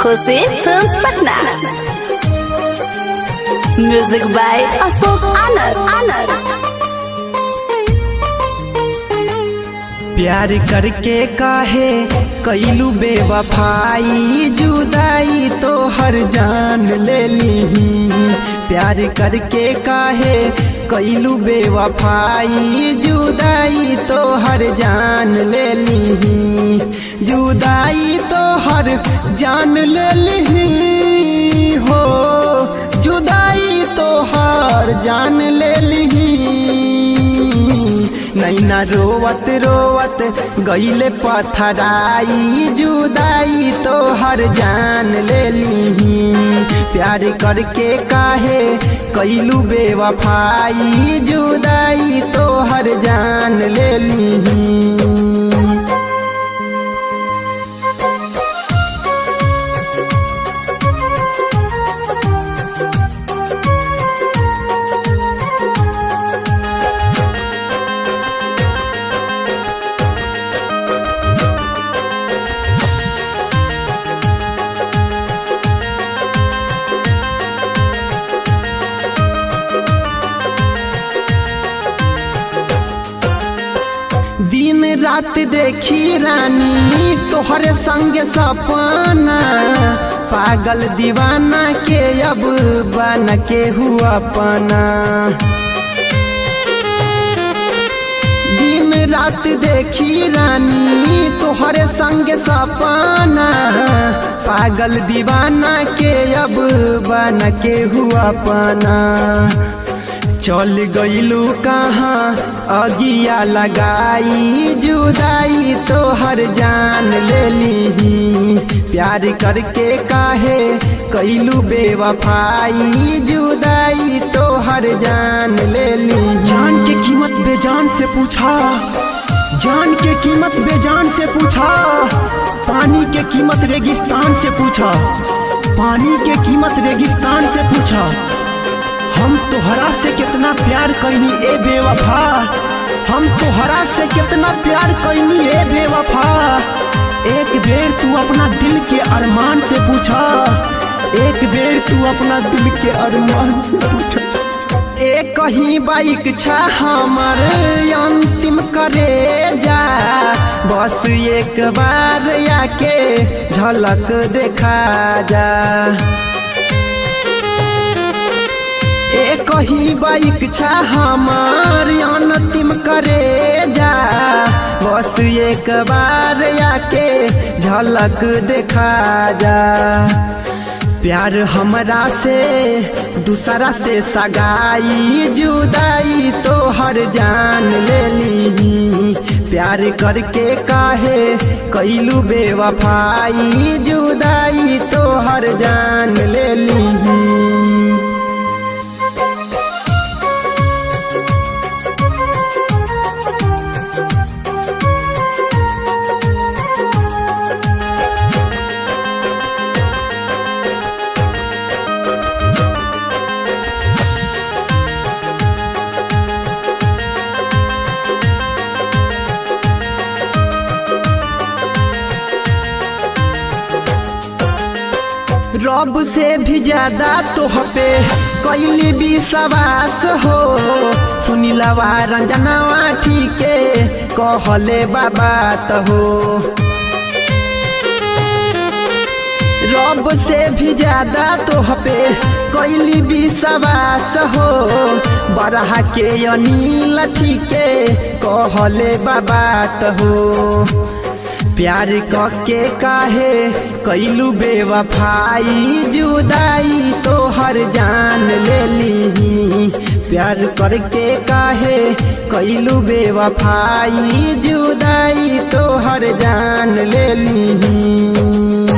Khushi films Patna. Music by Ashok Anand. प्यार करके काहे कैलू बेवफाई, जुदाई तो हर जान ले ली। प्यार करके काहे कैलू बेवफाई, जुदाई तो हर जान ले ली। जुदाई तो हर जान ले ली हो, जुदाई तो हर जान ले ली। नैना रोवत रोवत गईले पथराई, जुदाई तो हर जान ले ली। प्यार करके काहे कैलू बेवफाई, जुदाई तो हर जान ले ली। दिन रात देखी रानी तोहरे संगे सपना, पागल दीवाना के अब बन के हुआ अपना। दिन रात देखी रानी तोहरे संगे सपना, पागल दीवाना के अब बन के हुआ अपना। चल गईलू कहाँ अगिया लगाई, जुदाई तो हर जान ले ली। प्यार करके काहे कैलू बेवफाई, जुदाई तो हर जान ले ली। जान के कीमत बेजान से पूछा, जान के कीमत बेजान से पूछा। पानी के कीमत रेगिस्तान से पूछा, पानी के कीमत रेगिस्तान से पूछा। हम तोहरा से कितना प्यार कैनी ए बेवफा, हम तोहरा से कितना प्यार कैनी ए बेवफा। एक बेर तू अपना दिल के अरमान से पूछा, एक बेर तू अपना दिल के अरमान से पूछा। एक ही बाइक छा हमर अंतिम करे जा, बस एक बार आके झलक देखा जा। एक ही बाइक छा हमार अंतिम करे जा, बस एक बार आके झलक देखा जा। प्यार हमरा से दूसरा से सगाई, जुदाई तो हर जान ले ली। प्यार करके काहे कैलू बेवफाई, जुदाई तो हर जान ले ली। रब से भी ज्यादा तोह पे कैली विश्वास हो, सुनीलवा रंजनवा ठीके कहले बात हो। रब से भी ज्यादा तोह पे कैली विश्वास हो, बरहा के अनिल ठीके कहले बात हो। प्यार करके काहे कैलू बेवफाई, जुदाई तो हर जान ले ली। प्यार करके काहे कैलू बेवफाई, जुदाई तो हर जान ले ली।